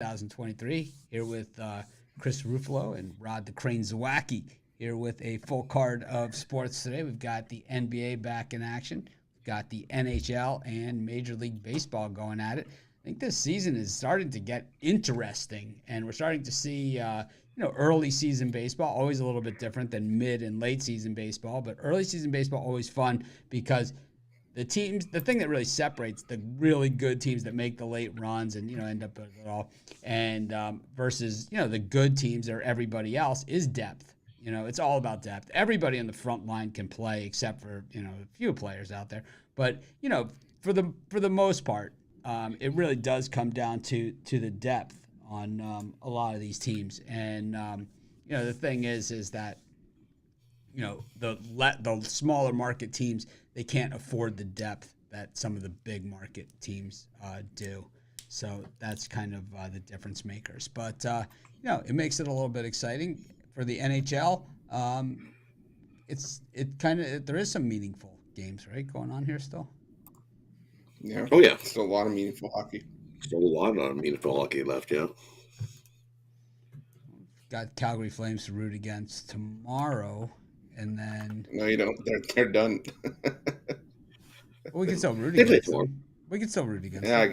2023. Here with Chris Ruffalo and Rod the Crane Zawacki. Here with a full card of sports today. We've got the NBA back in action. We've got the NHL and Major League Baseball going at it. I think this season is starting to get interesting, and we're starting to see, early season baseball, always a little bit different than mid and late season baseball, but early season baseball always fun because the thing that really separates the really good teams that make the late runs and end up with it all, and versus the good teams or everybody else is depth. It's all about depth. Everybody on the front line can play except for a few players out there, but for the most part, it really does come down to the depth on a lot of these teams, and the thing is that the smaller market teams, they can't afford the depth that some of the big market teams do. So that's kind of the difference makers. But it makes it a little bit exciting for the NHL. There is some meaningful games, right, going on here still. Yeah. Oh, yeah. Still a lot of meaningful hockey. Still a lot of meaningful hockey left, yeah. Got Calgary Flames to root against tomorrow, and then No, you don't. They're done. we can still root They play against tomorrow. them. We can still root against Yeah, them.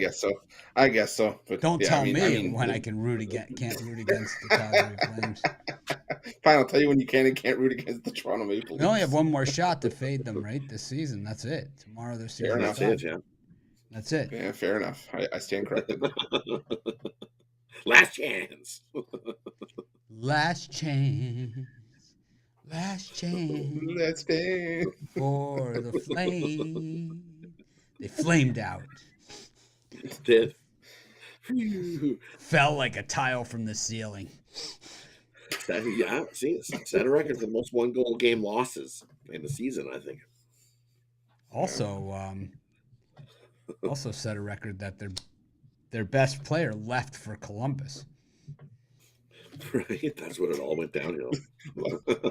I guess so. But Don't yeah, tell I mean, when I can can't root against the Calgary Flames. Fine, I'll tell you when you can and can't root against the Toronto Maple Leafs. We only have one more shot to fade them, right, this season. That's it. Tomorrow their season. enough. That's it, yeah. That's it. Yeah, fair enough. I stand corrected. Last chance. Last chance. Last chance Let's dance. for the flame. They flamed out. Did. Fell like a tile from the ceiling. Yeah, see, set a record for the most one-goal game losses in the season, I think. Also set a record that their best player left for Columbus. Right, that's what it all went downhill.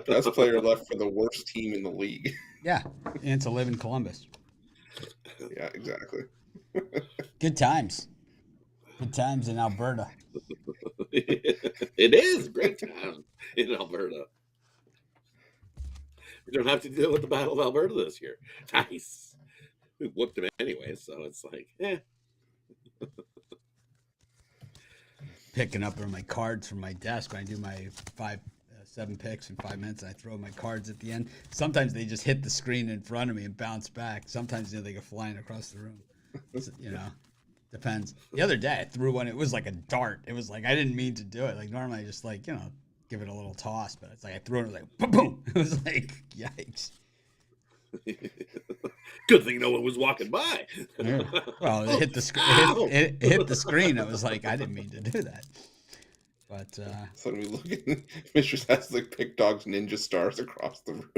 Best player left for the worst team in the league. Yeah, and to live in Columbus. Yeah, exactly. Good times. Good times in Alberta. It is great time in Alberta. We don't have to deal with the Battle of Alberta this year. Nice. We whooped them anyway, so it's like, Picking up my cards from my desk when I do my 7 picks in 5 minutes. I throw my cards at the end. Sometimes they just hit the screen in front of me and bounce back. Sometimes they go flying across the room. Depends. The other day I threw one. It was like a dart. It was like I didn't mean to do it. Like normally I just give it a little toss, but it's like I threw it. It was like boom, boom. It was like yikes. Good thing no one was walking by. Yeah. Well, it hit the screen. It hit the screen. It was like I didn't mean to do that. But so we look at Mistress has like pick dogs ninja stars across the room.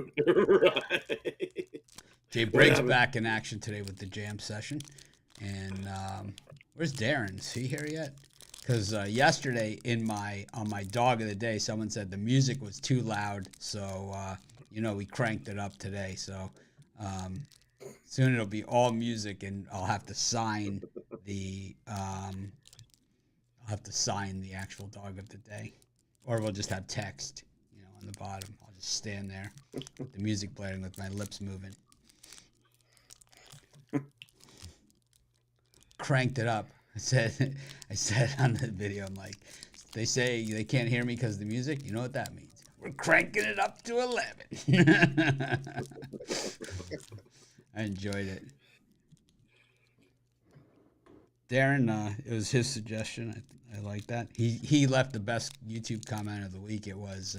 Right. Jay Briggs back in action today with the jam session. And where's Darren? Is he here yet? Because yesterday on my dog of the day, someone said the music was too loud, so we cranked it up today. So soon it'll be all music, and I'll have to sign the actual dog of the day, or we'll just have text, on the bottom. I'll just stand there with the music blaring with my lips moving. Cranked it up. I said on the video, I'm like, they say they can't hear me because of the music. You know what that means? We're cranking it up to 11. I enjoyed it. Darren, it was his suggestion. I like that. He left the best YouTube comment of the week. It was,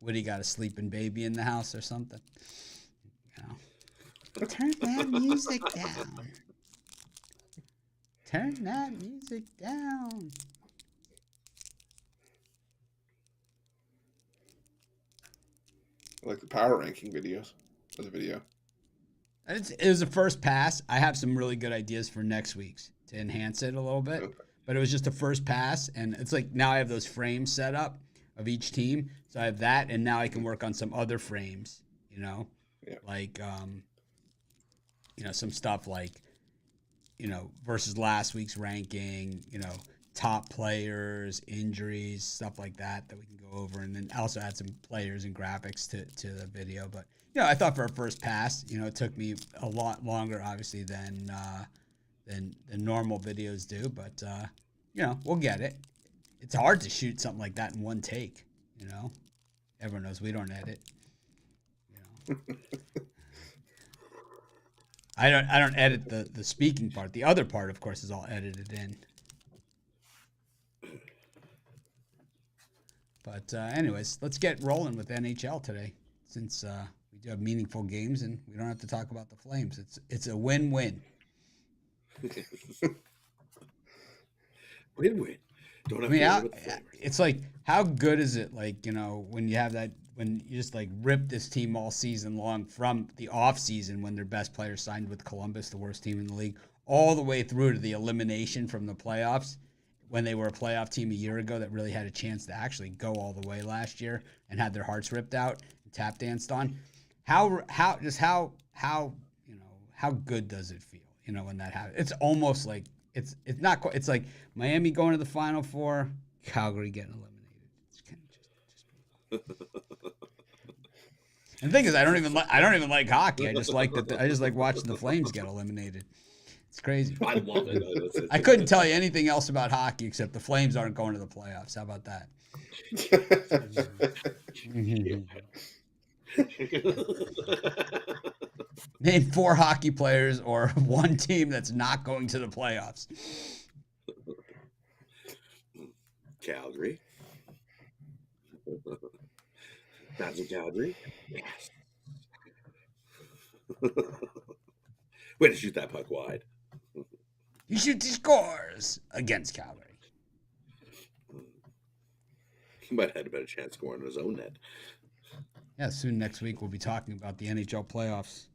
Woody got a sleeping baby in the house or something. Turn that music down. Turn that music down. I like the power ranking videos of the video. It was a first pass. I have some really good ideas for next week's to enhance it a little bit. Okay. But it was just a first pass, and it's like now I have those frames set up of each team. So I have that, and now I can work on some other frames, like some stuff like versus last week's ranking, top players, injuries, stuff like that we can go over, and then also add some players and graphics to the video. But I thought for a first pass, it took me a lot longer, obviously, than normal videos do. But we'll get it. It's hard to shoot something like that in one take. Everyone knows we don't edit. I don't edit the speaking part. The other part, of course, is all edited in. But anyways, let's get rolling with NHL today, since we do have meaningful games and we don't have to talk about the Flames. It's a win-win. Win-win. Don't have to worry about the Flames. It's like, how good is it? Like, when you have that, when you just like rip this team all season long from the off season when their best player signed with Columbus, the worst team in the league, all the way through to the elimination from the playoffs, when they were a playoff team a year ago that really had a chance to actually go all the way last year and had their hearts ripped out and tap danced on. How good does it feel? When that happens, it's almost like it's not quite. It's like Miami going to the Final Four, Calgary getting eliminated. It's kind of just. And the thing is, I don't even like hockey. I just like watching the Flames get eliminated. It's crazy. I love it. I couldn't tell you anything else about hockey except the Flames aren't going to the playoffs. How about that? Name 4 hockey players or one team that's not going to the playoffs. Calgary. That's a Calgary. Yes. Way to shoot that puck wide. He shoots, he scores against Calgary. He might have had a better chance scoring in his own net. Yeah, soon next week we'll be talking about the NHL playoffs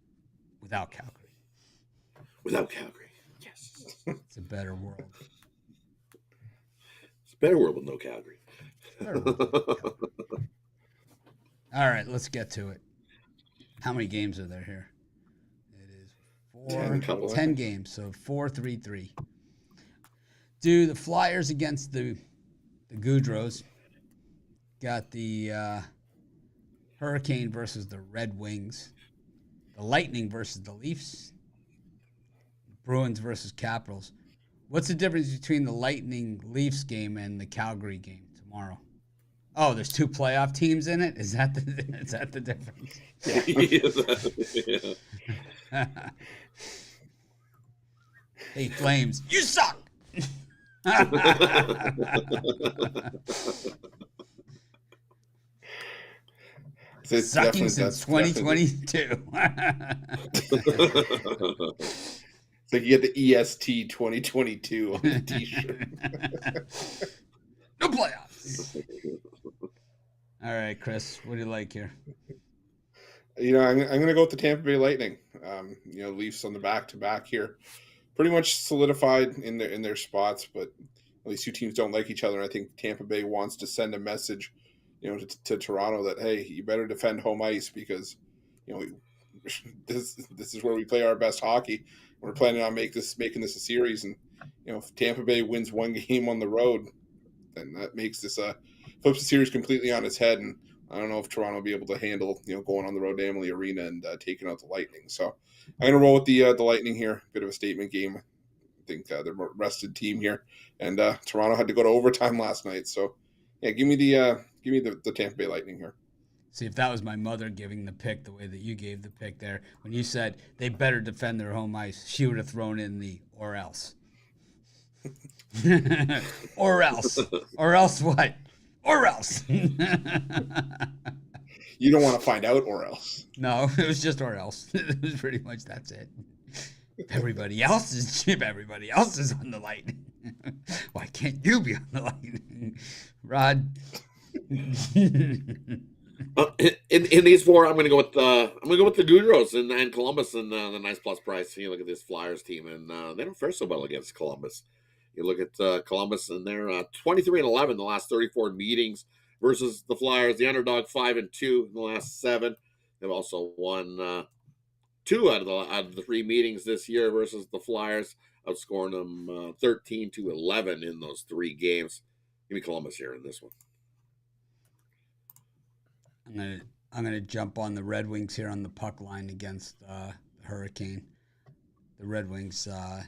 without Calgary. Without Calgary, yes. It's a better world. It's a better world with no Calgary. All right, let's get to it. How many games are there here? It is 10 games, so 4-3-3. Do the Flyers against the Goudreaus. Got the Hurricane versus the Red Wings. The Lightning versus the Leafs. Bruins versus Capitals. What's the difference between the Lightning Leafs game and the Calgary game tomorrow? Oh, there's 2 playoff teams in it? Is that the difference? Yeah. Hey, Flames, you suck! Sucking since 2022. It's like you get the EST 2022 on the t-shirt. No playoffs. All right, Chris, what do you like here? I'm going to go with the Tampa Bay Lightning. Leafs on the back-to-back here, pretty much solidified in their spots, but these two teams don't like each other. And I think Tampa Bay wants to send a message, to Toronto that, hey, you better defend home ice because, this is where we play our best hockey. We're planning on making this a series, and if Tampa Bay wins one game on the road, then that makes this flips the series completely on its head. And I don't know if Toronto will be able to handle going on the road to Amalie Arena and taking out the Lightning. So I'm going to roll with the Lightning here. Bit of a statement game. I think they're a rested team here, and Toronto had to go to overtime last night. So yeah, give me the Tampa Bay Lightning here. See, if that was my mother giving the pick the way that you gave the pick there, when you said they better defend their home ice, she would have thrown in the or else. Or else. Or else what? Or else. You don't want to find out or else. No, it was just or else. It was pretty much that's it. Everybody else is on the Lightning. Why can't you be on the Lightning? Rod. In these 4, I'm gonna go with the Goudreaus and Columbus and the nice plus price. You look at this Flyers team, and they don't fare so well against Columbus. You look at Columbus, and they're 23-11 the last 34 meetings versus the Flyers. The underdog 5-2 in the last 7. They've also won 2 out of the 3 meetings this year versus the Flyers. outscoring them 13-11 in those 3 games. Give me Columbus here in this one. I'm gonna jump on the Red Wings here on the puck line against the Hurricane. The Red Wings, the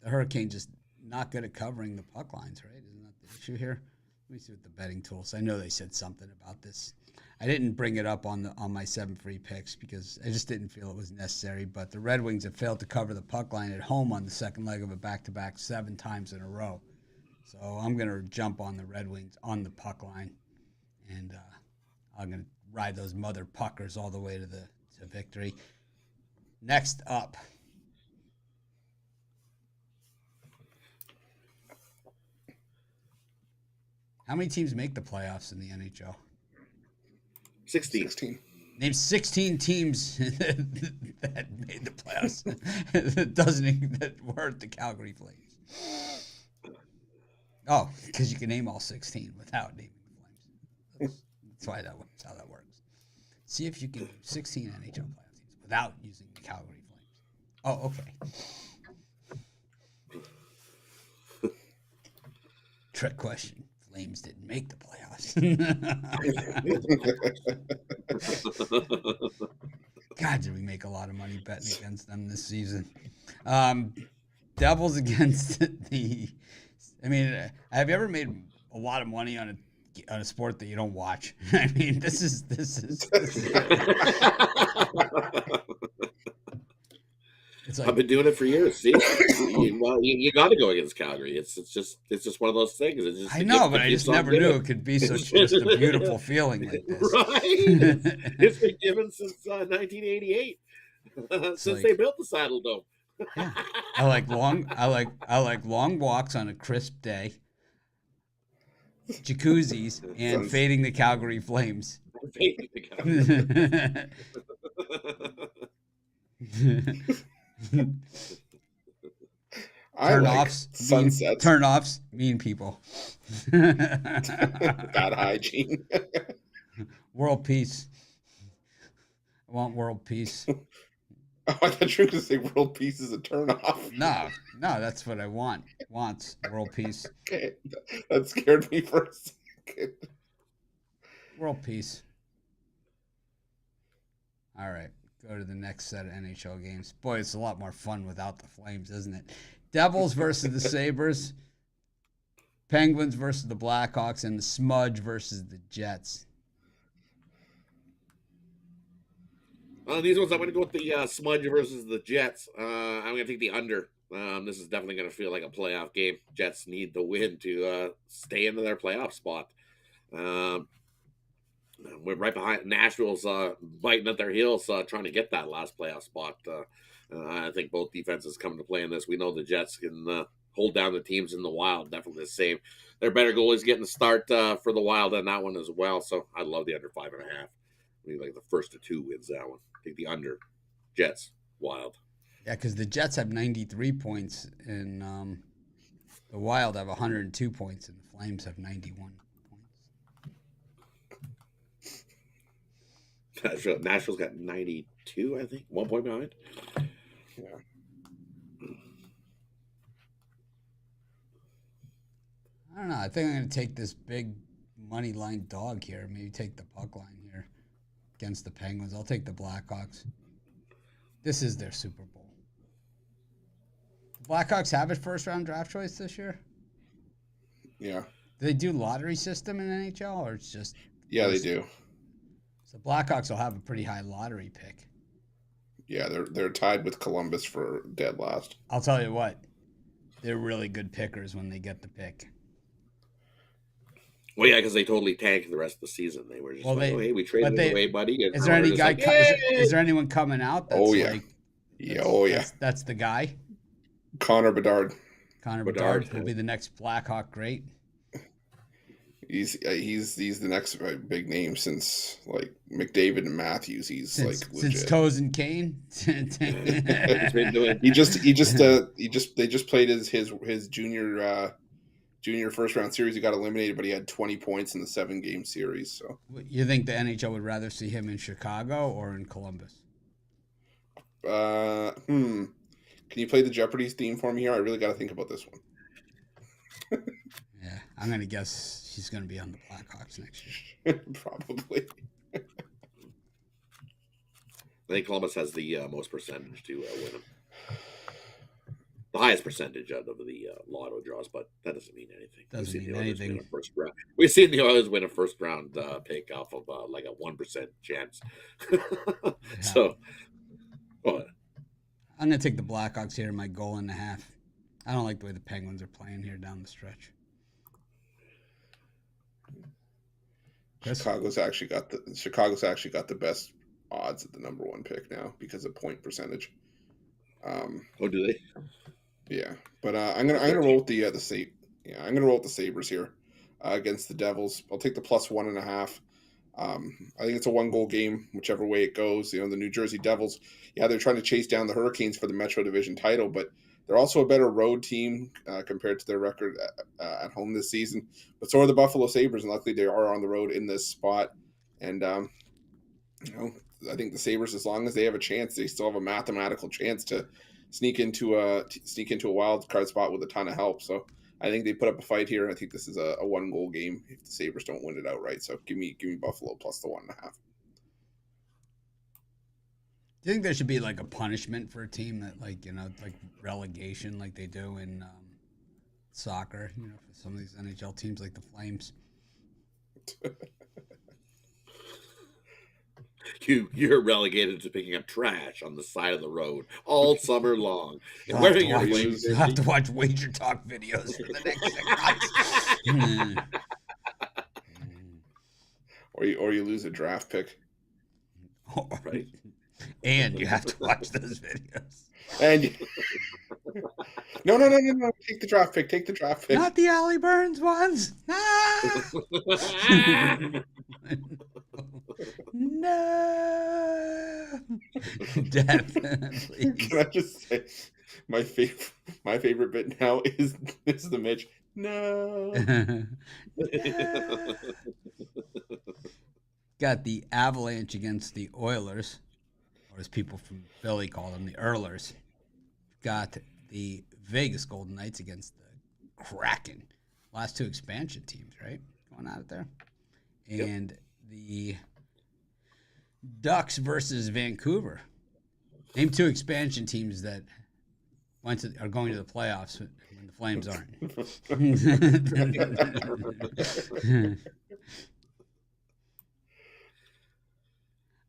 Hurricane just not good at covering the puck lines, right? Isn't that the issue here? Let me see what the betting tools. I know they said something about this. I didn't bring it up on my 7 free picks because I just didn't feel it was necessary. But the Red Wings have failed to cover the puck line at home on the second leg of a back-to-back 7 times in a row. So I'm gonna jump on the Red Wings on the puck line, and I'm gonna ride those mother puckers all the way to victory. Next up. How many teams make the playoffs in the NHL? 16. Name 16 teams that made the playoffs that weren't the Calgary Flames. Oh, because you can name all 16 without naming the Flames. That's why that's how that works. See if you can name 16 NHL playoff teams without using the Calgary Flames. Oh, okay. Trick question. Flames didn't make the playoffs. God, did we make a lot of money betting against them this season? Devils against the. I mean, have you ever made a lot of money on a sport that you don't watch? I mean, this is. It's like, I've been doing it for years. See, you got to go against Calgary. It's just one of those things. I know, but I just never knew it could be such just a beautiful feeling like this. Right? It's been given since 1988, since they built the Saddle Dome. Yeah, I like long walks on a crisp day, jacuzzis, and fading the Calgary Flames. Fading the Calgary. Turn-offs, mean people. Bad hygiene. World peace. I want world peace. Oh, I thought you were going to say world peace is a turn-off. No, that's what I want. Wants world peace. Okay, that scared me for a second. World peace. All right. Go to the next set of NHL games. Boy, it's a lot more fun without the Flames, isn't it? Devils versus the Sabres. Penguins versus the Blackhawks. And the Smudge versus the Jets. These ones, I'm going to go with the Smudge versus the Jets. I'm going to take the under. This is definitely going to feel like a playoff game. Jets need the win to stay into their playoff spot. We're right behind. Nashville's biting at their heels, trying to get that last playoff spot. I think both defenses come to play in this. We know the Jets can hold down the teams in the Wild. Definitely the same. Their better goalies getting the start for the Wild on that one as well. So I love the under 5.5. I mean, like the first of 2 wins that one. Take the under. Jets, Wild. Yeah, because the Jets have 93 points, and the Wild have 102 points, and the Flames have 91. Nashville's got 92, I think. 1 point behind. Yeah. I don't know. I think I'm going to take this big money line dog here. Maybe take the puck line here against the Penguins. I'll take the Blackhawks. This is their Super Bowl. The Blackhawks have a first-round draft choice this year? Yeah. Do they do lottery system in NHL, or it's just... Yeah, they do. The Blackhawks will have a pretty high lottery pick. Yeah, they're tied with Columbus for dead last. I'll tell you what, they're really good pickers when they get the pick. Well, yeah, because they totally tanked the rest of the season. They were just hey, we traded it away, buddy. Is there any guy? Is there anyone coming out? That's That's the guy. Connor Bedard. Connor Bedard will be the next Blackhawk great. He's the next big name since like McDavid and Matthews. He's like legit. Since Toes and Kane. They just played his junior first round series. He got eliminated, but he had 20 points in the 7-game series. So you think the NHL would rather see him in Chicago or in Columbus? Because Can you play the Jeopardy theme for me here? I really got to think about this one. Yeah, I'm gonna guess she's gonna be on the Blackhawks next year. Probably. I think Columbus has the most percentage to win them. The highest percentage out of the lotto draws, but that doesn't mean anything. Doesn't mean anything. We've seen the Oilers win a first round pick off of like a 1% chance. Yeah. So, well, I'm gonna take the Blackhawks here in my goal and a half. I don't like the way the Penguins are playing here down the stretch. Chris? Chicago's actually got the best odds at the number 1 pick now because of point percentage. oh, do they? Yeah, but I'm gonna roll with the I'm gonna roll with the Sabres here against the Devils. I'll take the +1.5. I think it's a 1-goal game, whichever way it goes. The New Jersey Devils, they're trying to chase down the Hurricanes for the Metro Division title, but they're also a better road team compared to their record at home this season. But so are the Buffalo Sabres, and luckily they are on the road in this spot. And I think the Sabres, as long as they have a chance, they still have a mathematical chance to sneak into a wild card spot with a ton of help. So I think they put up a fight here. I think this is a 1-goal game if the Sabres don't win it outright. So give me Buffalo plus the 1.5. Do you think there should be like a punishment for a team that like relegation like they do in soccer, for some of these NHL teams like the Flames? You're relegated to picking up trash on the side of the road all summer long. You'll have to watch Wager Talk videos for the next 6 months. Or you lose a draft pick. Oh, right. And you have to watch those videos. And no. Take the draft pick. Not the Allie Burns ones. No. Dad, please. Can I just say my favorite bit now is the Mitch. No. Got the Avalanche against the Oilers, or as people from Philly call them, the Earlers. Got the Vegas Golden Knights against the Kraken. Last 2 expansion teams, right? Going at it there. And the Ducks versus Vancouver. Name 2 expansion teams that are going to the playoffs when the Flames aren't.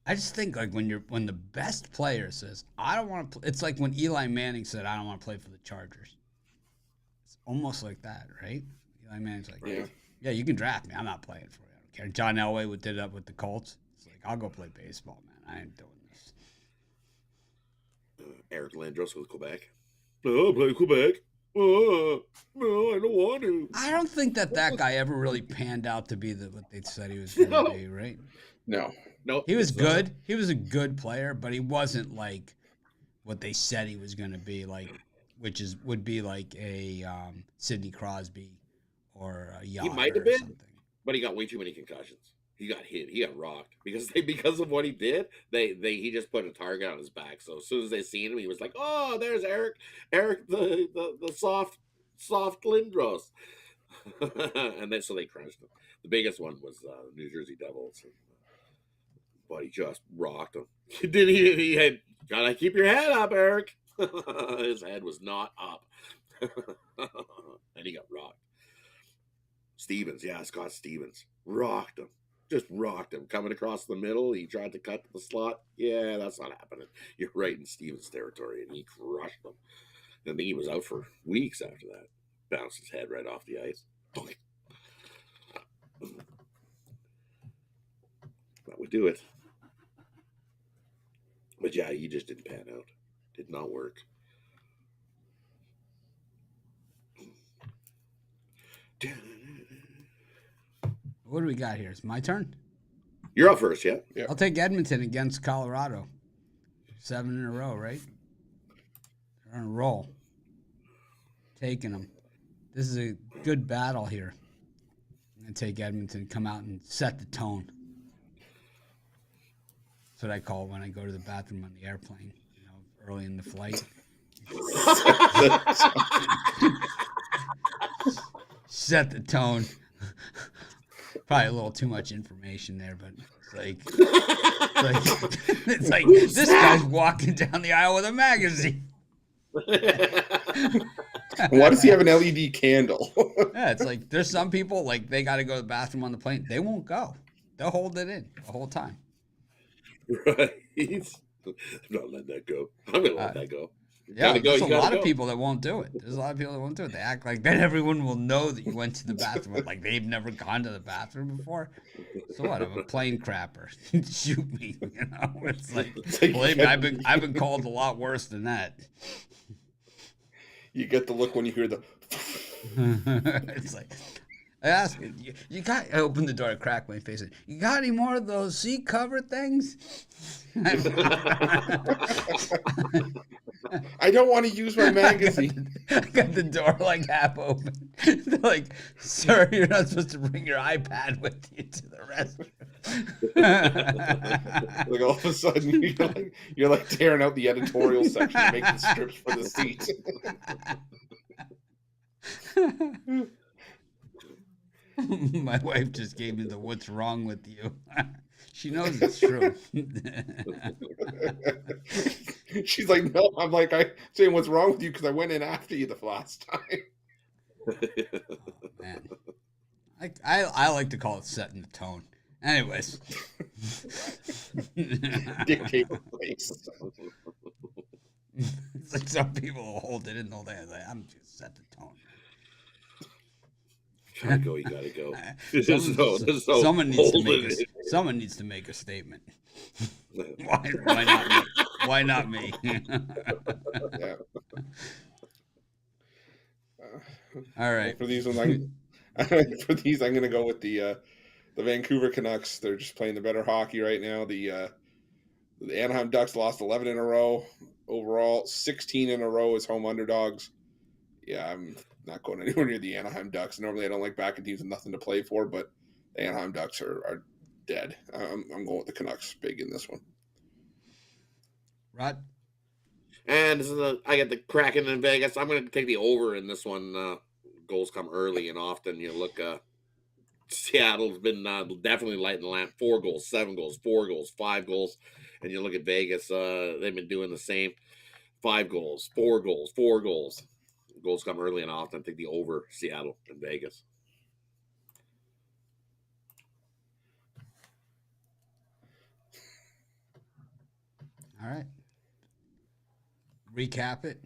I just think like when the best player says, I don't want to play, it's like when Eli Manning said, I don't want to play for the Chargers. It's almost like that, right? Eli Manning's like, yeah, you can draft me. I'm not playing for you. I don't care. John Elway did that with the Colts. It's like, I'll go play baseball, man. I ain't doing this. Eric Landros with Quebec. Oh, play Quebec. Oh, no, I don't want to. I don't think that guy ever really panned out to be what they said he was going to be, right? No. He was good. He was a good player, but he wasn't like what they said he was going to be, like, would be like a Sidney Crosby or a Yacht. He might have been, but he got way too many concussions. He got hit. He got rocked because of what he did. He just put a target on his back. So as soon as they seen him, he was like, "Oh, there's Eric, the soft Lindros," and then so they crushed him. The biggest one was New Jersey Devils. But he just rocked him. He had gotta keep your head up, Eric. His head was not up, and he got rocked. Scott Stevens rocked him. Just rocked him. Coming across the middle, he tried to cut to the slot. Yeah, that's not happening. You're right in Stevens' territory, and he crushed him. And I think he was out for weeks after that. Bounced his head right off the ice. That would do it. But yeah, he just didn't pan out. Did not work. What do we got here? It's my turn? You're up first, yeah? Yeah. I'll take Edmonton against Colorado. 7 in a row, right? They're on a roll. Taking them. This is a good battle here. I'm going to take Edmonton, come out and set the tone. That's what I call it when I go to the bathroom on the airplane, early in the flight. Set the tone. Probably a little too much information there, but it's like this guy's walking down the aisle with a magazine. Why does he have an LED candle? Yeah, it's like there's some people like they got to go to the bathroom on the plane. They won't go. They'll hold it in the whole time. Right. I'm not letting that go. I'm gonna let that go. Yeah, there's a lot of people that won't do it. There's a lot of people that won't do it. They act like then everyone will know that you went to the bathroom. Like they've never gone to the bathroom before. So what? I'm a plane crapper. Shoot me. You know, it's like believe me, I've been called a lot worse than that. You get the look when you hear the. It's like I ask you got. I open the door, I crack my face. You got any more of those seat cover things? I don't want to use my magazine. I got the door like half open. They're like, sir, you're not supposed to bring your iPad with you to the restroom. Like all of a sudden, you're like tearing out the editorial section, making strips for the seat. My wife just gave me the "What's wrong with you?" She knows it's true. She's like, no. I'm like, I saying what's wrong with you because I went in after you the last time. Oh, man, I like to call it setting the tone. Anyways, Dictate the pace. It's like some people will hold it in all day. Like, I'm just set the tone. Gotta go. You gotta go. Someone needs to make a statement. Why not me? Why not me? Yeah. All right. For these ones, I'm going to go with the Vancouver Canucks. They're just playing the better hockey right now. The Anaheim Ducks lost 11 in a row overall. 16 in a row as home underdogs. Yeah, I'm not going anywhere near the Anaheim Ducks. Normally, I don't like backing teams with nothing to play for, but the Anaheim Ducks are dead. I'm going with the Canucks big in this one. Rod? And I get the Kraken in Vegas. I'm going to take the over in this one. Goals come early and often. You look, Seattle's been definitely lighting the lamp. 4 goals, 7 goals, 4 goals, 5 goals. And you look at Vegas, they've been doing the same. 5 goals, 4 goals, 4 goals. Goals come early and often. Take the over Seattle and Vegas. All right. Recap it.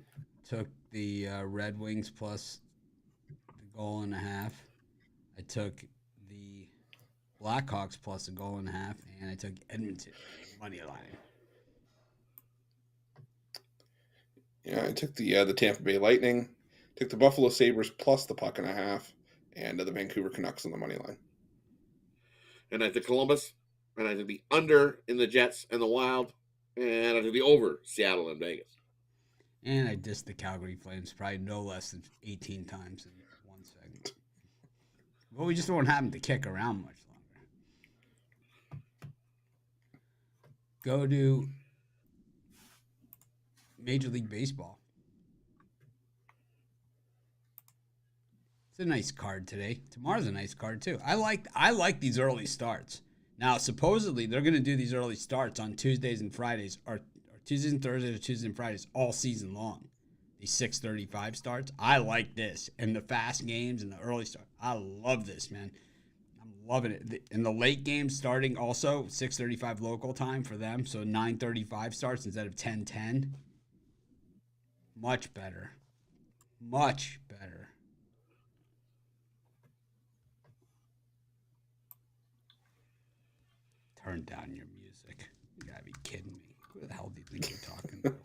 Took the Red Wings plus the goal and a half. I took the Blackhawks plus a goal and a half, and I took Edmonton money line. Yeah, I took the Tampa Bay Lightning, took the Buffalo Sabres plus the puck and a half, and the Vancouver Canucks on the money line. And I took Columbus, and I took the under in the Jets and the Wild, and I took the over Seattle and Vegas. And I dissed the Calgary Flames probably no less than 18 times in one segment. Well, we just don't have them to kick around much longer. Go to Major League Baseball. It's a nice card today. Tomorrow's a nice card too. I like these early starts. Now, supposedly they're going to do these early starts on Tuesdays and Fridays, or Tuesdays and Thursdays, or Tuesdays and Fridays all season long. These 6:35 starts. I like this, and the fast games and the early start. I love this, man. I'm loving it. And the late games starting also 6:35 local time for them, so 9:35 starts instead of 10:10. Much better. Much better. Turn down your music. You gotta be kidding me. Who the hell do you think you're talking to?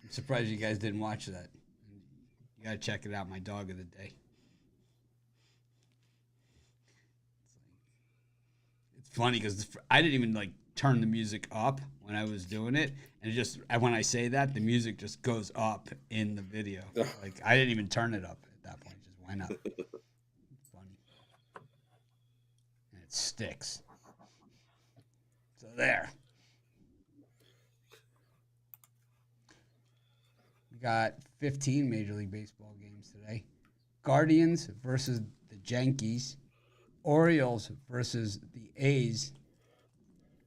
I'm surprised you guys didn't watch that. You gotta check it out. My dog of the day. It's funny because I didn't even turn the music up when I was doing it, and when I say that, the music just goes up in the video. I didn't even turn it up at that point. It just went up. It's funny. And it sticks. So there. We got 15 Major League Baseball games today. Guardians versus the Yankees, Orioles versus the A's,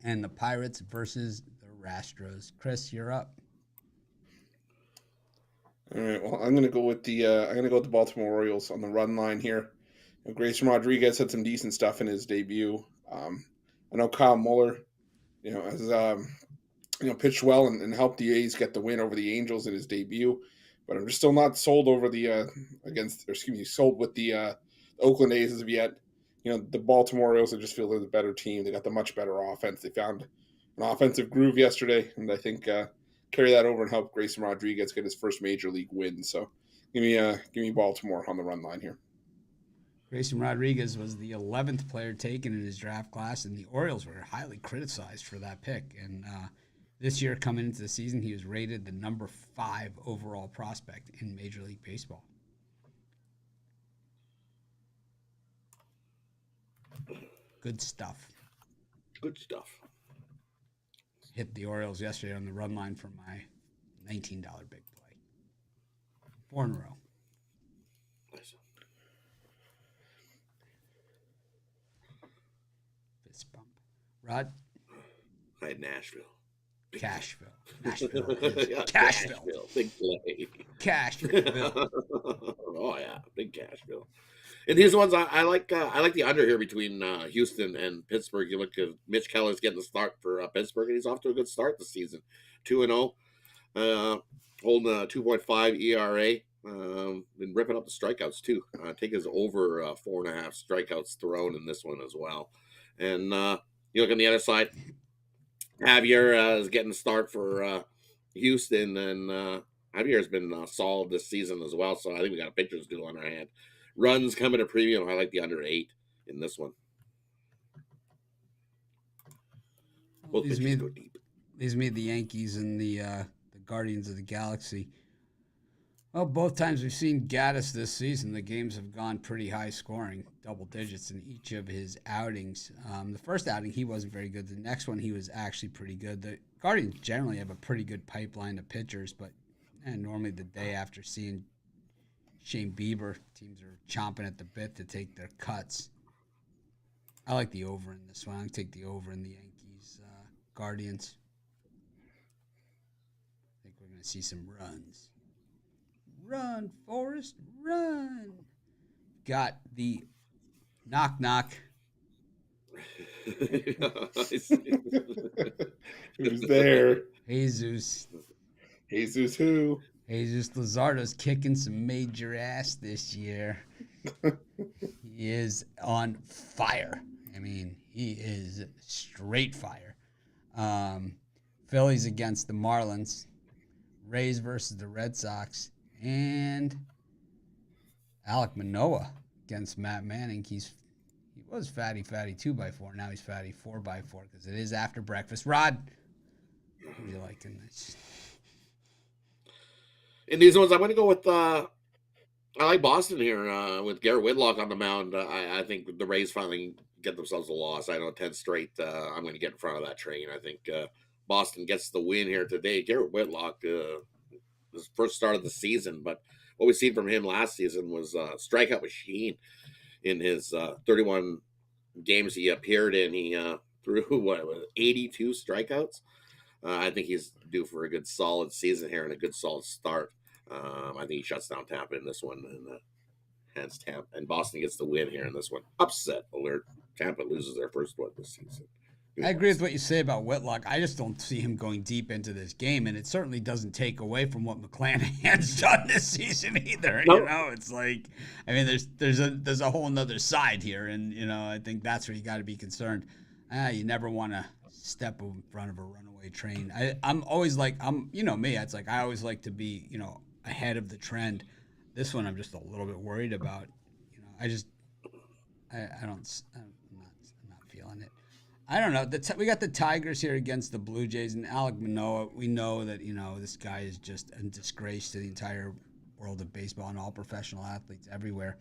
and the Pirates versus the Astros. Chris, you're up. All right. Well, I'm gonna go with the Baltimore Orioles on the run line here. Grayson Rodriguez had some decent stuff in his debut. I know Kyle Muller, has pitched well and helped the A's get the win over the Angels in his debut. But I'm just still not sold over the sold with the Oakland A's as of yet. The Baltimore Orioles, I just feel they're the better team. They got the much better offense. They found an offensive groove yesterday, and I think carry that over and help Grayson Rodriguez get his first major league win. So give me Baltimore on the run line here. Grayson Rodriguez was the 11th player taken in his draft class, and the Orioles were highly criticized for that pick. And this year, coming into the season, he was rated the number 5 overall prospect in Major League Baseball. Good stuff. Good stuff. Hit the Orioles yesterday on the run line for my $19 big play. 4 in a row. Nice. Fist bump. Rod? I had Nashville. Cashville. Nashville. Yeah, Cashville. Big play. Cashville. Oh yeah, big Cashville. And these ones I like. I like the under here between Houston and Pittsburgh. You look at Mitch Keller's getting the start for Pittsburgh, and he's off to a good start this season. 2-0, holding a 2.5 ERA. Been ripping up the strikeouts too. Take his over 4.5 strikeouts thrown in this one as well. And you look on the other side, Javier is getting the start for Houston, and Javier has been solid this season as well. So I think we got a pitcher's duel on our hand. Runs coming to premium. I like the under 8 in this one. Both pitchers go deep. These me the Yankees and the Guardians of the Galaxy. Well, both times we've seen Gaddis this season, the games have gone pretty high scoring, double digits in each of his outings. The first outing, he wasn't very good. The next one, he was actually pretty good. The Guardians generally have a pretty good pipeline of pitchers, but normally the day after seeing Shane Bieber, teams are chomping at the bit to take their cuts. I like the over in this one. I'll take the over in the Yankees Guardians. I think we're going to see some runs. Run, Forrest, run. Got the knock. Who's there? Jesus. Jesus who? Jesus Luzardo's kicking some major ass this year. He is on fire. I mean, he is straight fire. Phillies against the Marlins. Rays versus the Red Sox. And Alek Manoah against Matt Manning. He was fatty 2x4. Now he's fatty 4x4 because it is after breakfast. Rod, who do you like in this? In these ones, I'm going to go with I like Boston here with Garrett Whitlock on the mound. I think the Rays finally get themselves a loss. I know 10 straight. I'm going to get in front of that train. I think Boston gets the win here today. Garrett Whitlock, his first start of the season, but what we've seen from him last season was a strikeout machine in his 31 games he appeared in. He threw 82 strikeouts. I think he's due for a good solid season here and a good solid start. I think he shuts down Tampa in this one and hands Tampa, and Boston gets the win here in this one. Upset alert. Tampa loses their first one this season. I agree with what you say about Whitlock. I just don't see him going deep into this game, and it certainly doesn't take away from what McClanahan's done this season either. Nope. It's like, I mean, there's a whole nother side here, and I think that's where you got to be concerned. You never want to step in front of a runaway train. I'm always like, me. It's like I always like to be ahead of the trend. This one I'm just a little bit worried about. I'm not feeling it. I don't know. We got the Tigers here against the Blue Jays and Alek Manoah. We know that, this guy is just a disgrace to the entire world of baseball and all professional athletes everywhere.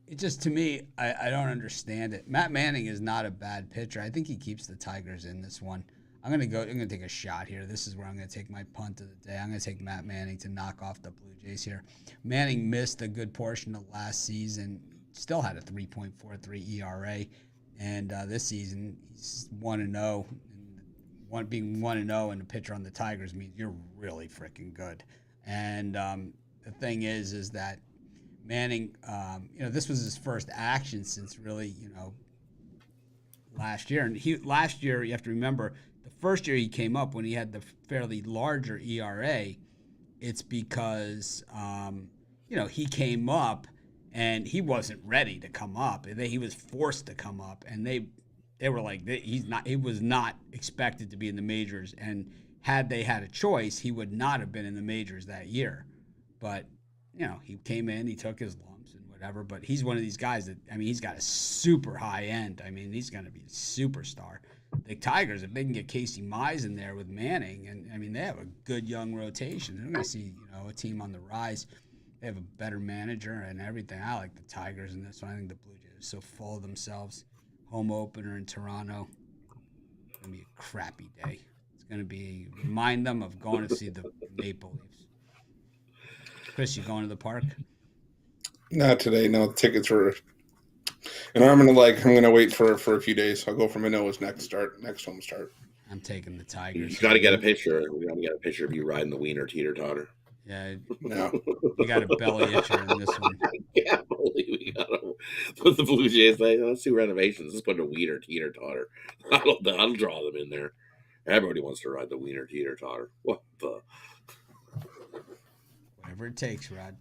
It just, to me, I don't understand it. Matt Manning is not a bad pitcher. I think he keeps the Tigers in this one. I'm gonna take a shot here. This is where I'm gonna take my punt of the day. I'm gonna take Matt Manning to knock off the Blue Jays here. Manning missed a good portion of last season. Still had a 3.43 ERA, and this season he's 1-0. Being 1-0 and a pitcher on the Tigers means you're really freaking good. And the thing is that Manning, this was his first action since really, last year. And last year, you have to remember, the first year he came up when he had the fairly larger ERA, it's because, he came up and he wasn't ready to come up. He was forced to come up, and they were like, he was not expected to be in the majors. And had they had a choice, he would not have been in the majors that year. But, he came in, he took his lumps and whatever. But he's one of these guys that, he's got a super high end. He's going to be a superstar. The Tigers, if they can get Casey Mize in there with Manning, and they have a good young rotation. They're going to see, a team on the rise. They have a better manager and everything. I like the Tigers in this one. I think the Blue Jays are so full of themselves. Home opener in Toronto. It's going to be a crappy day. It's going to remind them of going to see the Maple Leafs. Chris, you going to the park? Not today. No, the tickets were an arm and a leg. I'm going to wait for a few days. I'll go for Manoa's next home start. I'm taking the Tigers. You got to get a picture. We got to get a picture of you riding the wiener teeter-totter. Yeah, no. You got a belly itcher in this one. I can't believe we got put the Blue Jays. Let's do renovations. Let's put a wiener teeter-totter. That'll draw them in there. Everybody wants to ride the wiener teeter-totter. What the? Whatever it takes, Rod.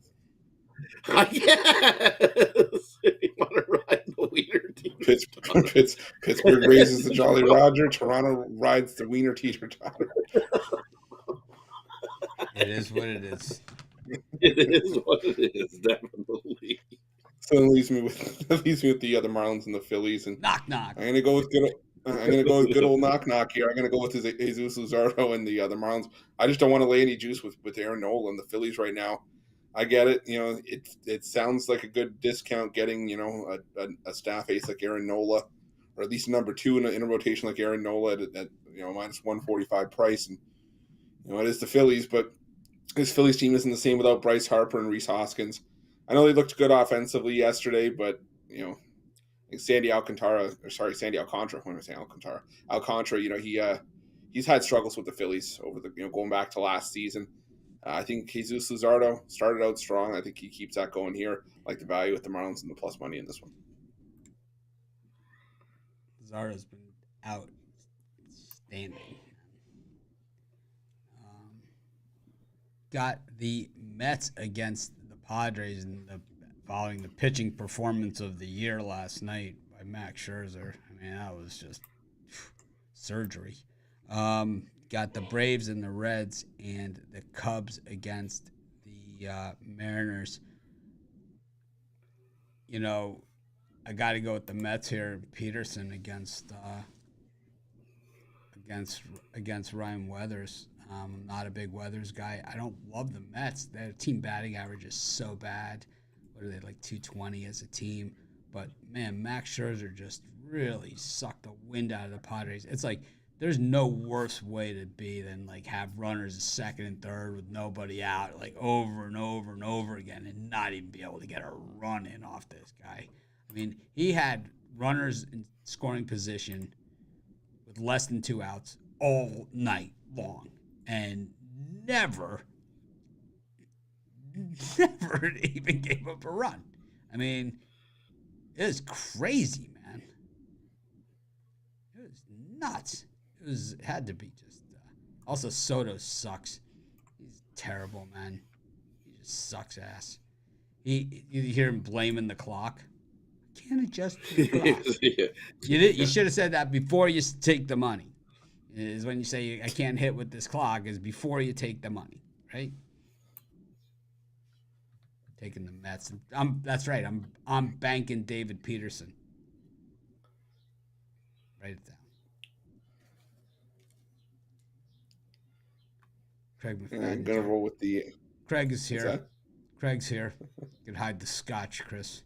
Yes. You want to ride the wiener teeter-totter. Pittsburgh raises the Jolly Roger. Toronto rides the wiener teeter-totter. It is what it is. It is what it is, definitely. So it leaves me with the other Marlins and the Phillies, and knock. I'm gonna go with good old knock here. I'm gonna go with Jesus Luzardo and the Marlins. I just don't want to lay any juice with Aaron Nola and the Phillies right now. I get it. It sounds like a good discount getting a staff ace like Aaron Nola, or at least number 2 in a rotation like Aaron Nola at minus 145 price, and it is the Phillies, but this Phillies team isn't the same without Bryce Harper and Rhys Hoskins. I know they looked good offensively yesterday, but Sandy Alcantara. When I say Alcantara, he's had struggles with the Phillies over the going back to last season. I think Jesus Luzardo started out strong. I think he keeps that going here. I like the value with the Marlins and the plus money in this one. Luzardo's been outstanding. Got the Mets against the Padres following the pitching performance of the year last night by Max Scherzer. That was just surgery. Got the Braves and the Reds and the Cubs against the Mariners. I got to go with the Mets here. Peterson against Ryan Weathers. I'm not a big Weathers guy. I don't love the Mets. Their team batting average is so bad. What are they, like 220 as a team? But, man, Max Scherzer just really sucked the wind out of the Padres. It's like there's no worse way to be than, have runners at second and third with nobody out, over and over and over again and not even be able to get a run in off this guy. He had runners in scoring position with less than 2 outs all night long. And never even gave up a run. It was crazy, man. It was nuts. It had to be just. Also, Soto sucks. He's terrible, man. He just sucks ass. You hear him blaming the clock. I can't adjust the clock. Yeah. You should have said that before you take the money. Is when you say I can't hit with this clock is before you take the money, right? Taking the Mets. That's right. I'm banking David Peterson. Write it down. Craig McFadden. I'm gonna roll with the. Craig is here. Craig's here. You can hide the scotch, Chris.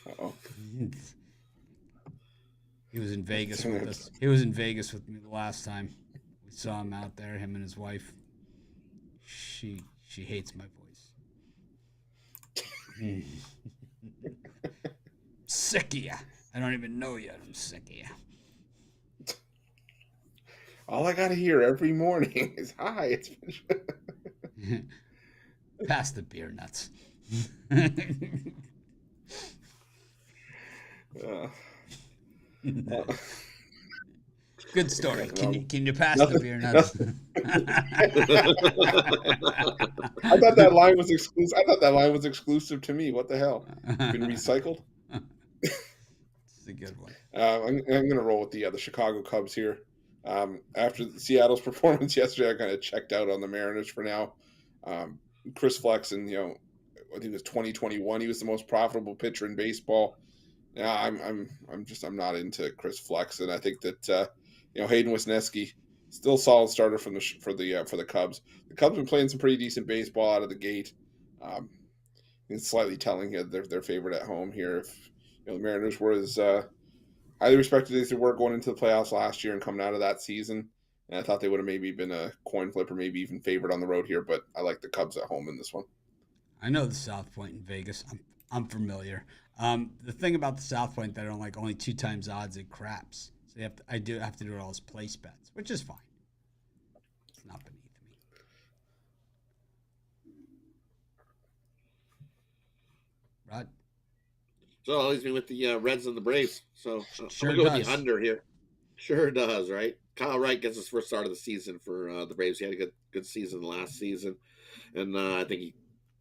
Uh-oh. He was in Vegas with us. He was in Vegas with me the last time. We saw him out there, him and his wife. She hates my voice. Sick of ya. I don't even know yet. I'm sick of ya. All I gotta hear every morning is hi. It's Pass the beer nuts. Good story. Can you pass the beer nuts? I thought that line was exclusive. I thought that line was exclusive to me. What the hell? Been recycled? It's a good one. I'm going to roll with the Chicago Cubs here. After Seattle's performance yesterday, I kind of checked out on the Mariners for now. Chris Flexen, I think it was 2021. He was the most profitable pitcher in baseball. Yeah, I'm not into Chris Flexen. I think that Hayden Wesneski, still solid starter for the Cubs. The Cubs have been playing some pretty decent baseball out of the gate. It's slightly telling they're favorite at home here. If the Mariners were as highly respected as they were going into the playoffs last year and coming out of that season, and I thought they would have maybe been a coin flip or maybe even favored on the road here. But I like the Cubs at home in this one. I know the South Point in Vegas. I'm familiar. The thing about the South Point that I don't like, only 2 times odds at craps. So I do have to do all those place bets, which is fine. It's not beneath me. Rod? So that leaves me with the Reds and the Braves. So Sure I'm going to go does. with the under here. Sure does, right? Kyle Wright gets his first start of the season for the Braves. He had a good season last season. And I think he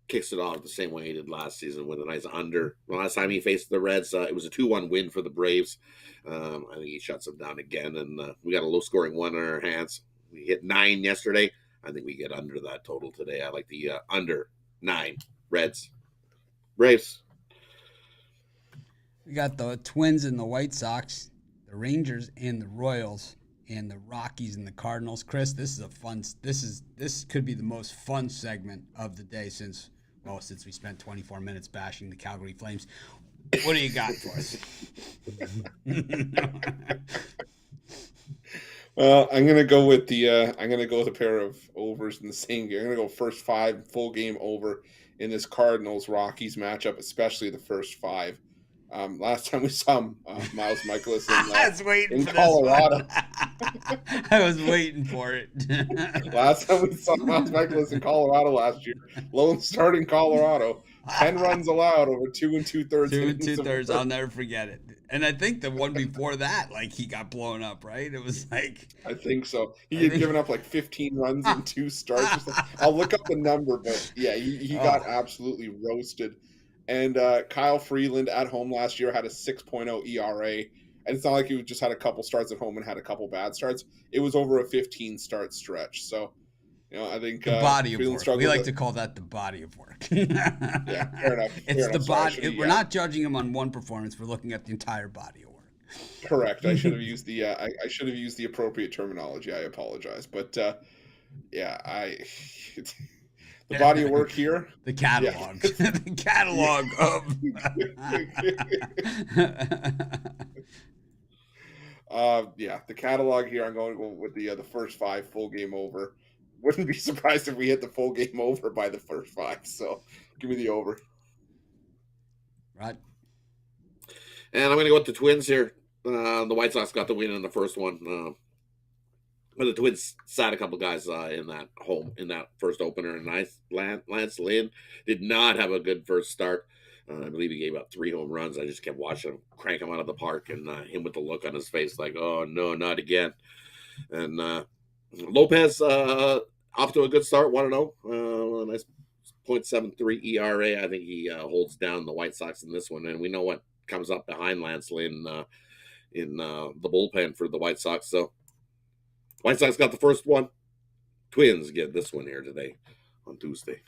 kicks it off the same way he did last season with a nice under. The last time he faced the Reds, it was a 2-1 win for the Braves. I think he shuts them down again, and we got a low-scoring one on our hands. We hit 9 yesterday. I think we get under that total today. I like the under 9. Reds. Braves. We got the Twins and the White Sox, the Rangers and the Royals, and the Rockies and the Cardinals. Chris, this could be the most fun segment of the day since we spent 24 minutes bashing the Calgary Flames. What do you got for us? Well, I'm gonna go with a pair of overs in the same game. I'm gonna go first 5 full game over in this Cardinals Rockies matchup, especially the first 5. Last time we saw Miles Michaelis in Colorado. I was waiting for it. Last time we saw Miles Michaelis in Colorado last year, lone start in Colorado, 10 runs allowed over 2 2/3. 2 2/3. I'll never forget it. And I think the one before that, he got blown up, right? It was like, I think so. He had given up 15 runs in 2 starts. I'll look up the number, but yeah, he got absolutely roasted. And Kyle Freeland at home last year had a 6.0 ERA. And it's not like he just had a couple starts at home and had a couple bad starts. It was over a 15-start stretch. So, I think the body of work. We like to call that the body of work. Yeah, fair enough. It's the body. We're not judging him on one performance. We're looking at the entire body of work. Correct. I should have used the I should have used the appropriate terminology. I apologize, but the body of work here. The catalog. Yeah. The catalog of. The catalog here. I'm going to go with the first 5 full game over. Wouldn't be surprised if we hit the full game over by the first 5. So give me the over. Right. And I'm going to go with the Twins here. The White Sox got the win in the first one. But the Twins sat a couple guys in that first opener. And Lance Lynn did not have a good first start. I believe he gave up 3 home runs. I just kept watching him crank him out of the park, and him with the look on his face like, oh, no, not again. And Lopez off to a good start, 1-0. A nice .73 ERA. I think he holds down the White Sox in this one. And we know what comes up behind Lance Lynn in the bullpen for the White Sox. So White Sox got the first one. Twins get this one here today on Tuesday.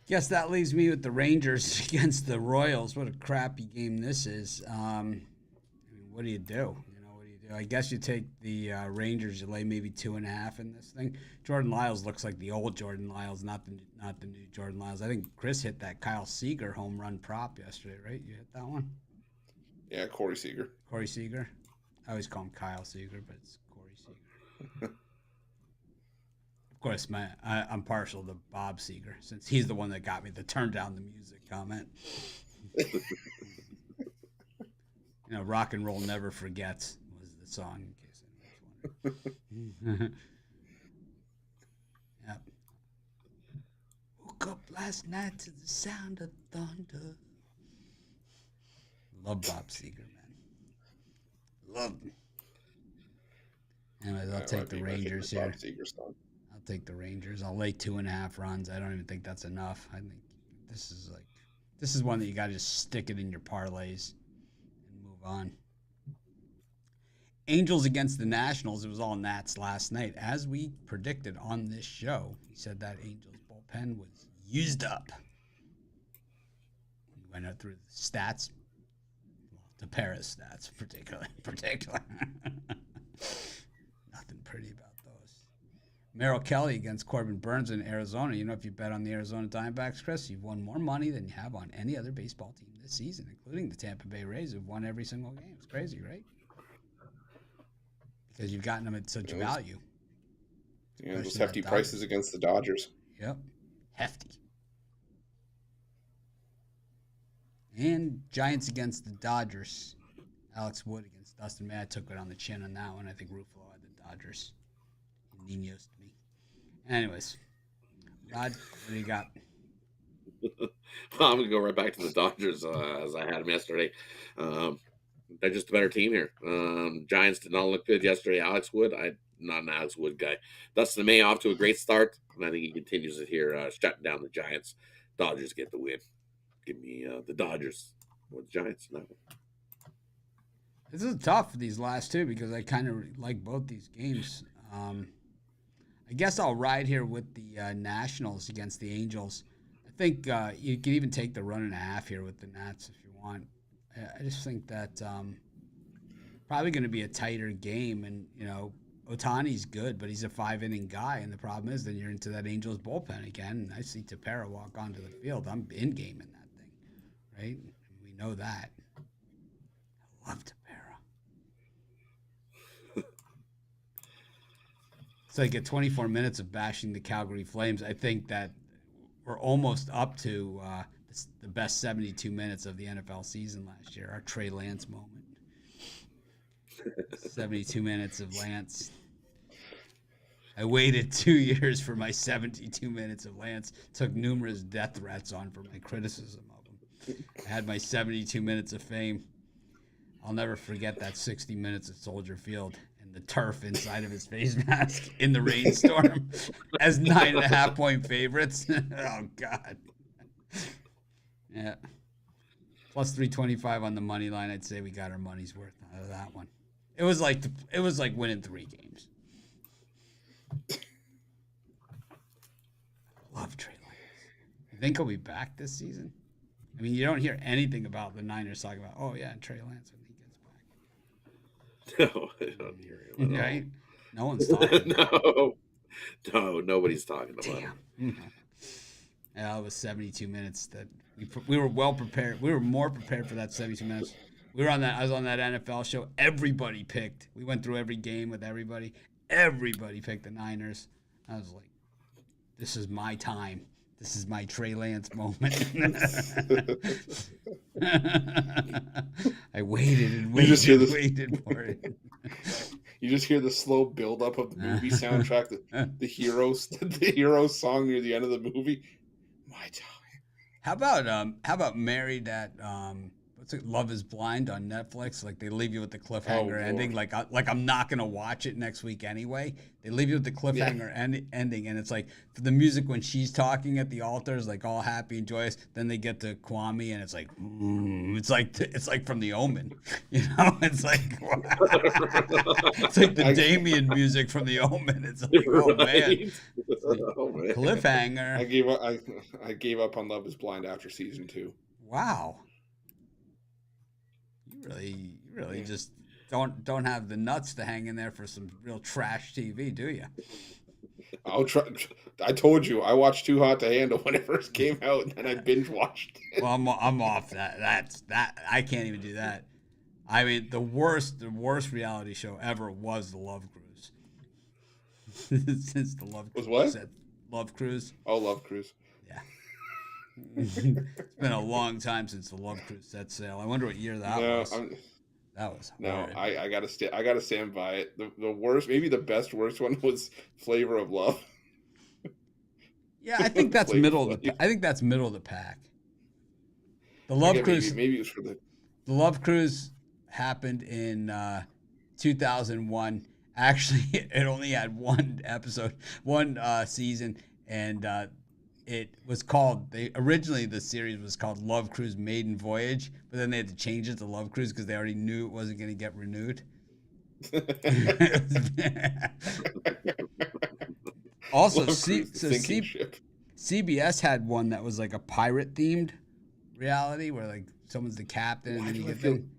Guess that leaves me with the Rangers against the Royals. What a crappy game this is. What do you do? I guess you take the Rangers. You lay maybe 2.5 in this thing. Jordan Lyles looks like the old Jordan Lyles, not the new Jordan Lyles. I think Chris hit that Kyle Seager home run prop yesterday, right? You hit that one? Yeah, Corey Seager. Corey Seager. I always call him Kyle Seager, but it's Corey Seager. Of course, I'm partial to Bob Seger, since he's the one that got me the turn down the music comment. Rock and Roll Never Forgets was the song, in case anyone's wondering. Yep. Woke up last night to the sound of thunder. Love Bob Seger, man. Love him. Anyways, I'll take the Rangers here. Bob Seger song. I'll take the Rangers. I'll lay 2.5 runs. I don't even think that's enough. I think this is one that you got to just stick it in your parlays and move on. Angels against the Nationals. It was all Nats last night. As we predicted on this show, we said that Angels bullpen was used up. We went out through the stats. The Paris stats, particularly. Nothing pretty about those. Merrill Kelly against Corbin Burns in Arizona. If you bet on the Arizona Diamondbacks, Chris, you've won more money than you have on any other baseball team this season, including the Tampa Bay Rays, who've won every single game. It's crazy, right? Because you've gotten them at such value. Yeah, those hefty prices against the Dodgers. Yep, hefty. And Giants against the Dodgers. Alex Wood against Dustin May. I took it on the chin on that one. I think Ruffalo had the Dodgers. Ninos to me. Anyways, Rod, what do you got? Well, I'm going to go right back to the Dodgers as I had them yesterday. They're just a better team here. Giants did not look good yesterday. Alex Wood, I'm not an Alex Wood guy. Dustin May off to a great start, and I think he continues it here, shutting down the Giants. Dodgers get the win. Give me the Dodgers or the Giants. No. This is tough for these last two because I kind of like both these games. I guess I'll ride here with the Nationals against the Angels. I think you can even take the 1.5 here with the Nats if you want. I just think that probably going to be a tighter game. And, Ohtani's good, but he's a 5-inning guy. And the problem is then you're into that Angels bullpen again. And I see Tepera walk onto the field. I'm in-game in that thing, right? We know that. I love Tepera. It's like at 24 minutes of bashing the Calgary Flames. I think that we're almost up to the best 72 minutes of the NFL season last year, our Trey Lance moment. 72 minutes of Lance. I waited 2 years for my 72 minutes of Lance. Took numerous death threats on for my criticism of him. I had my 72 minutes of fame. I'll never forget that 60 minutes at Soldier Field and the turf inside of his face mask in the rainstorm as 9.5-point favorites. Oh, God. Yeah. Plus 325 on the money line. I'd say we got our money's worth out of that one. It was like winning 3 games. Love Trey Lance. You think he'll be back this season? I mean, you don't hear anything about the Niners talking about, oh, yeah, Trey Lance when he gets back. No, I don't hear him at all. Right? No one's talking about No, nobody's talking about him. Yeah, it was 72 minutes that we were well prepared. We were more prepared for that 72 minutes. I was on that NFL show. Everybody picked. We went through every game with everybody. Everybody picked the Niners. I was like, this is my time. This is my Trey Lance moment. I waited and waited for it. You just hear the slow buildup of the movie soundtrack, the hero song near the end of the movie. My time. How about Married at what's it? Love Is Blind on Netflix? Like they leave you with the cliffhanger ending. Like I'm not gonna watch it next week anyway. They leave you with the cliffhanger ending, and it's like for the music when she's talking at the altar is like all happy and joyous. Then they get to Kwame, and it's like it's like from The Omen, It's like it's like the Damien music from The Omen. It's like oh man, cliffhanger. I gave up on Love Is Blind after season 2. Wow. You really just don't have the nuts to hang in there for some real trash TV, do you? I'll try. I told you I watched Too Hot to Handle when it first came out, and I binge watched it. Well, I'm off that. That's I can't even do that. I mean, the worst reality show ever was the Love Cruise. Since the Love Was Cruise what? said Love Cruise. Oh, Love Cruise. Yeah. It's been a long time since the Love Cruise set sail. I wonder what year that was. That was horrid. I gotta stand by it. The worst, maybe the worst one was Flavor of Love. Yeah, I think that's middle of the. I think that's middle of the pack. The Love Cruise. Maybe it was for the Love Cruise happened in 2001. Actually, it only had one episode, one season, and it was called. Originally the series was called Love Cruise Maiden Voyage, but then they had to change it to Love Cruise because they already knew it wasn't going to get renewed. Also, CBS had one that was like a pirate themed reality where like someone's the captain and then you get them.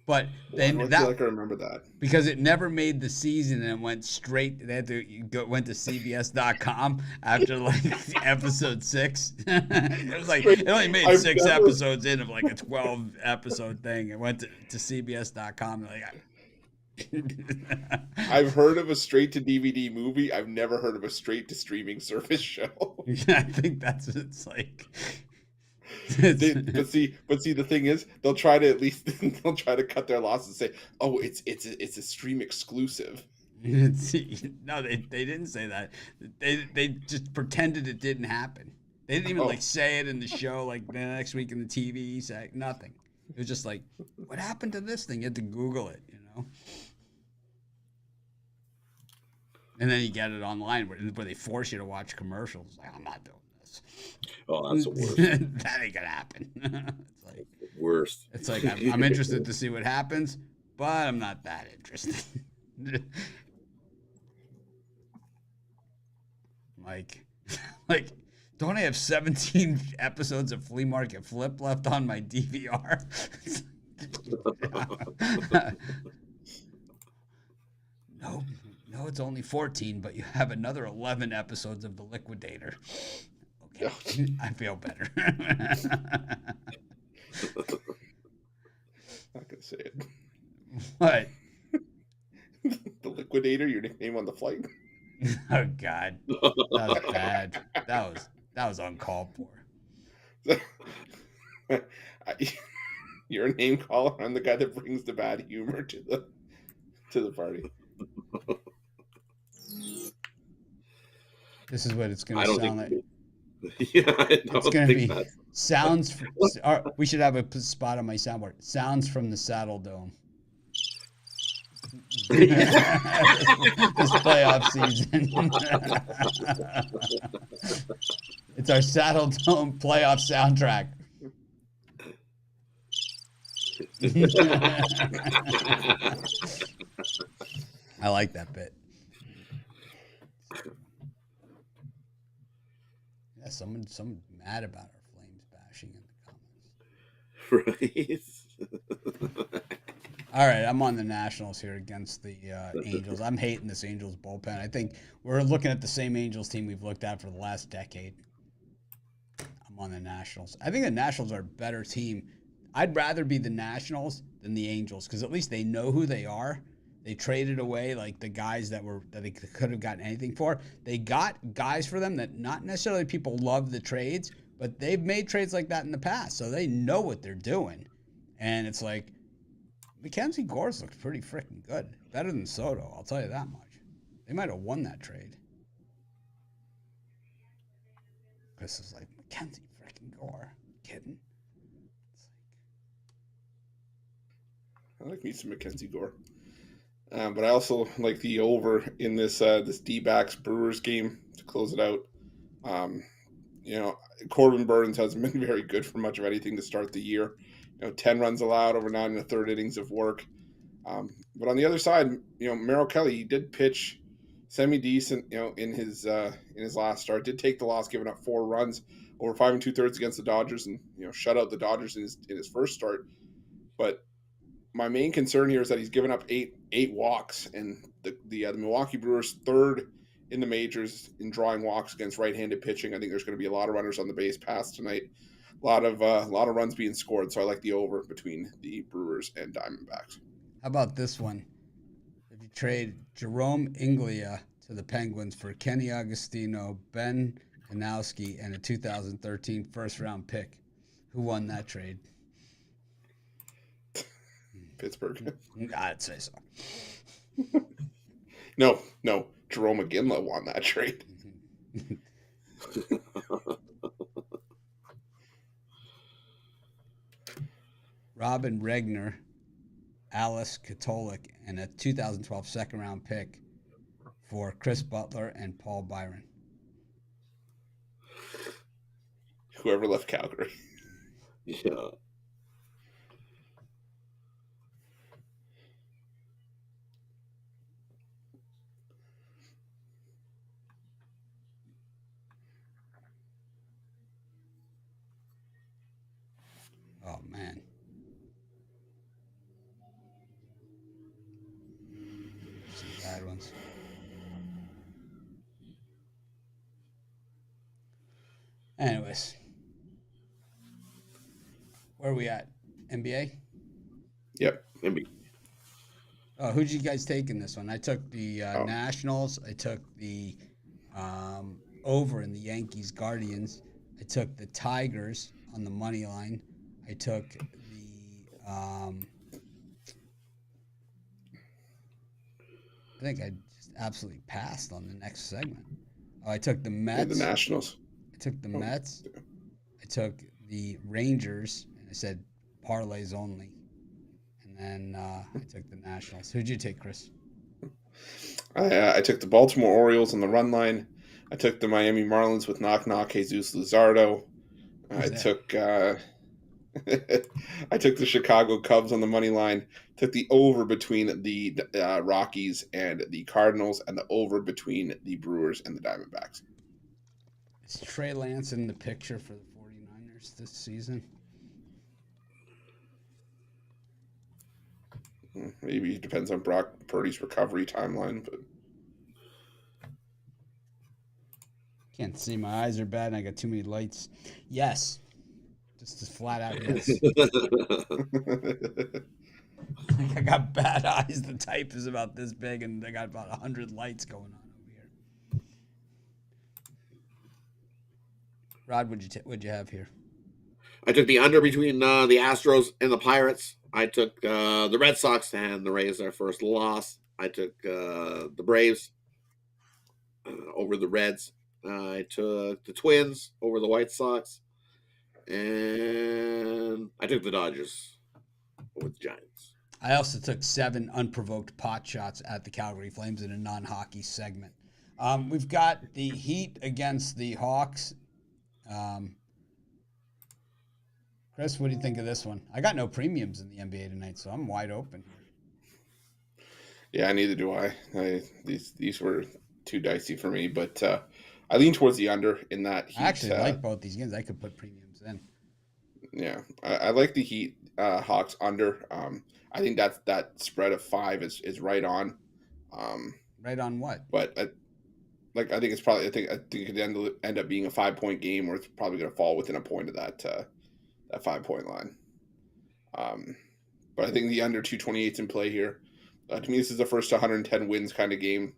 But then I feel like I remember that because it never made the season and it went straight. They had to went to CBS.com after like episode 6. It was like it only made 6 episodes in of like a 12 episode thing. It went to CBS.com. Like, I've heard of a straight to DVD movie. I've never heard of a straight to streaming service show. I think it's like. But see, the thing is, they'll try to cut their losses and say, "Oh, it's a stream exclusive." No, they didn't say that. They just pretended it didn't happen. They didn't even like say it in the show, like the next week in the TV. Say nothing. It was just like, what happened to this thing? You had to Google it, you know. And then you get it online where they force you to watch commercials. Like, I'm not doing this. Oh, that's the worst. That ain't gonna happen. It's like worst. It's like I'm interested to see what happens, but I'm not that interested. like, don't I have 17 episodes of Flea Market Flip left on my DVR? No, it's only 14, but you have another 11 episodes of The Liquidator. Okay, I feel better. Not gonna say it. What? The Liquidator, your nickname on the flight? Oh God, that was bad. That was uncalled for. You're a name caller. I'm the guy that brings the bad humor to the party. This is what it's going to sound like. Yeah, it's going to be sounds. We should have a spot on my soundboard. Sounds from the Saddle Dome. This playoff season. It's our Saddle Dome playoff soundtrack. I like that bit. Yeah, someone mad about our Flames bashing in the comments. Right. All right, I'm on the Nationals here against the Angels. I'm hating this Angels bullpen. I think we're looking at the same Angels team we've looked at for the last decade. I'm on the Nationals. I think the Nationals are a better team. I'd rather be the Nationals than the Angels because at least they know who they are. They traded away like the guys that they could have gotten anything for. They got guys for them that not necessarily people love the trades, but they've made trades like that in the past, so they know what they're doing. And it's like Mackenzie Gore's looked pretty freaking good, better than Soto. I'll tell you that much. They might have won that trade. Chris is like Mackenzie freaking Gore, kidding? I like me some Mackenzie Gore. But I also like the over in this D-backs Brewers game to close it out. Corbin Burns hasn't been very good for much of anything to start the year. 10 runs allowed over 9 1/3 innings of work. But on the other side, Merrill Kelly, he did pitch semi-decent, in his last start. Did take the loss, giving up 4 runs over 5 2/3 against the Dodgers, and shut out the Dodgers in his first start. But my main concern here is that he's given up eight walks, and the Milwaukee Brewers third in the majors in drawing walks against right-handed pitching. I think there's going to be a lot of runners on the base pass tonight. lot of runs being scored. So I like the over between the Brewers and Diamondbacks. How about this one? If you trade Jerome Inglia to the Penguins for Kenny Agostino, Ben Kanowski, and a 2013 first-round pick, who won that trade? Pittsburgh. I'd say so. No, Jerome McGinley won that trade. Robin Regner, Alice Katolik, and a 2012 second-round pick for Chris Butler and Paul Byron. Whoever left Calgary. Yeah. Oh, man. Some bad ones. Anyways. Where are we at? NBA? Yep. Maybe. Oh, who'd you guys take in this one? I took the Oh. Nationals. I took the over in the Yankees Guardians. I took the Tigers on the money line. I took the I think I just absolutely passed on the next segment. Oh, I took the And Mets. the Nationals. I took the Oh. Mets. I took the Rangers, and I said parlays only. And then I took the Nationals. Who'd you take, Chris? I took the Baltimore Orioles on the run line. I took the Miami Marlins with knock knock Jesus Luzardo. I Who's that? took I took the Chicago Cubs on the money line. Took the over between the Rockies and the Cardinals, and the over between the Brewers and the Diamondbacks. Is Trey Lance in the picture for the 49ers this season? Maybe it depends on Brock Purdy's recovery timeline, but Can't see. My eyes are bad and I got too many lights. Yes. Just as flat out yes. I got bad eyes. The type is about this big and I got about 100 lights going on over here. Rod, what'd you have here? I took the under between the Astros and the Pirates. I took the Red Sox and the Rays their first loss. I took the Braves over the Reds. I took the Twins over the White Sox. And I took the Dodgers over the Giants. I also took 7 unprovoked pot shots at the Calgary Flames in a non-hockey segment. We've got the Heat against the Hawks. Chris, what do you think of this one? I got no premiums in the NBA tonight, so I'm wide open here. yeah, neither do I. These were too dicey for me, but I lean towards the under in that Heat. I actually like both these games. I could put premiums in. Yeah, I like the Heat Hawks under. I think that spread of 5 is right on. Right on what? But I think it's probably I think it could end up being a 5-point game, or it's probably going to fall within a point of that 5-point line. But I think the under 228 is in play here. To me, this is the first 110 wins kind of game.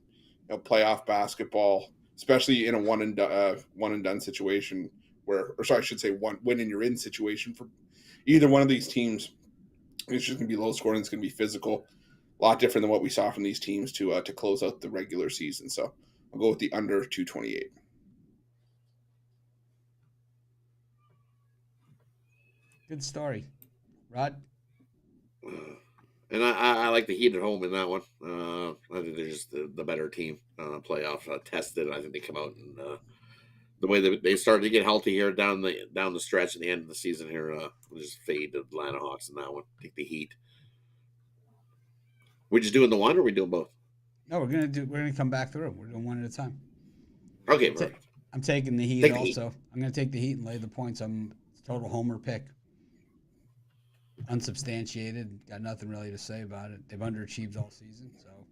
Playoff basketball, especially in a one and done situation I should say one win and you're in situation for either one of these teams. It's just going to be low scoring. It's going to be physical. A lot different than what we saw from these teams to close out the regular season. So I'll go with the under 228. Good story. Rod? And I like the Heat at home in that one. I think they're just the better team. Playoff tested. I think they come out and the way that they started to get healthy here down the stretch at the end of the season here. We'll just fade the Atlanta Hawks in that one. Take the Heat. We're just doing the one, or are we doing both? No, we're gonna come back through. We're doing one at a time. Okay, perfect. I'm taking the Heat Take the also. I'm gonna take the Heat and lay the points. I'm total homer pick. Unsubstantiated. Got nothing really to say about it. They've underachieved all season, so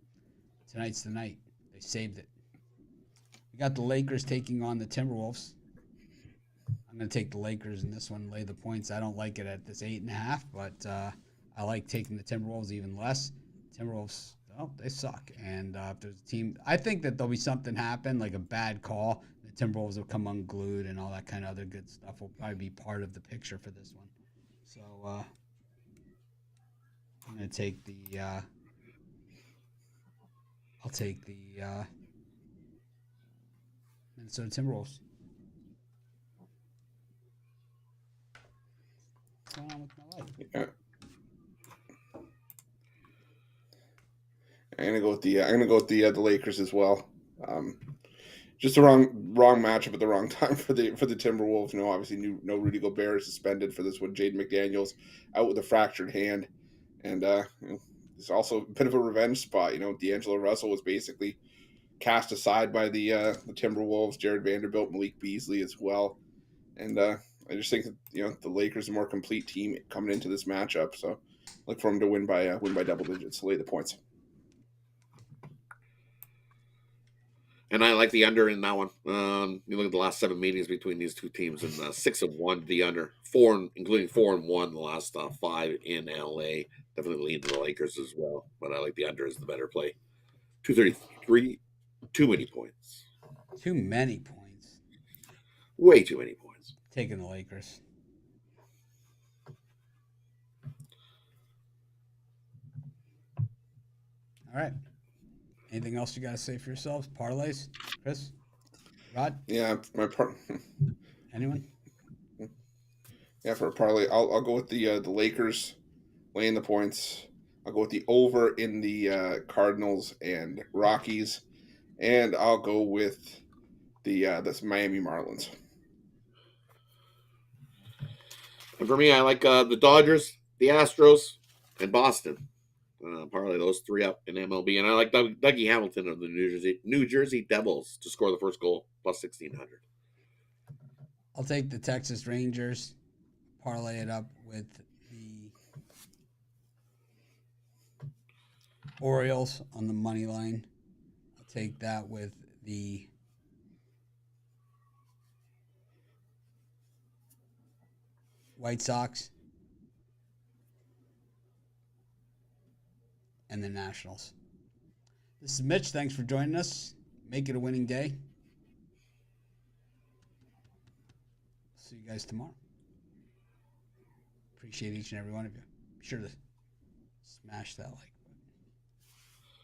tonight's the night. They saved it. We got the Lakers taking on the Timberwolves. I'm I'm going to take the Lakers in this one, lay the points. I don't like it at this 8.5, but I like taking the Timberwolves even less. Timberwolves, well, they suck. And if there's a team, I think that there'll be something happen, like a bad call. The Timberwolves will come unglued and all that kind of other good stuff will probably be part of the picture for this one. So I'm going to take the I'll take the Minnesota Timberwolves. What's going on with my life? Yeah. I'm gonna go with the Lakers as well. Just the wrong matchup at the wrong time for the Timberwolves. Obviously, no Rudy Gobert is suspended for this one. Jaden McDaniels out with a fractured hand, and it's also a bit of a revenge spot. D'Angelo Russell was basically cast aside by the Timberwolves. Jared Vanderbilt, Malik Beasley as well, and I just think that, the Lakers are a more complete team coming into this matchup. So look for them to win by double digits. Lay the points. And I like the under in that one. You look at the last 7 meetings between these two teams, and 6-1 the under, including 4-1 the last 5 in LA. Definitely leading the Lakers as well, but I like the under as the better play. 233, too many points. Too many points. Way too many points. Taking the Lakers. All right. Anything else you got to say for yourselves? Parlays? Chris? Rod? Yeah, my part. Anyone? Yeah, for a parlay, I'll go with the Lakers laying the points. I'll go with the over in the Cardinals and Rockies, and I'll go with the this Miami Marlins. And for me, I like the Dodgers, the Astros, and Boston. Parlay those 3 up in MLB, and I like Dougie Hamilton of the New Jersey Devils to score the first goal, plus 1,600. I'll take the Texas Rangers, parlay it up with the Orioles on the money line. I'll take that with the White Sox and the Nationals. This is Mitch. Thanks for joining us. Make it a winning day. See you guys tomorrow. Appreciate each and every one of you. Be sure to smash that like.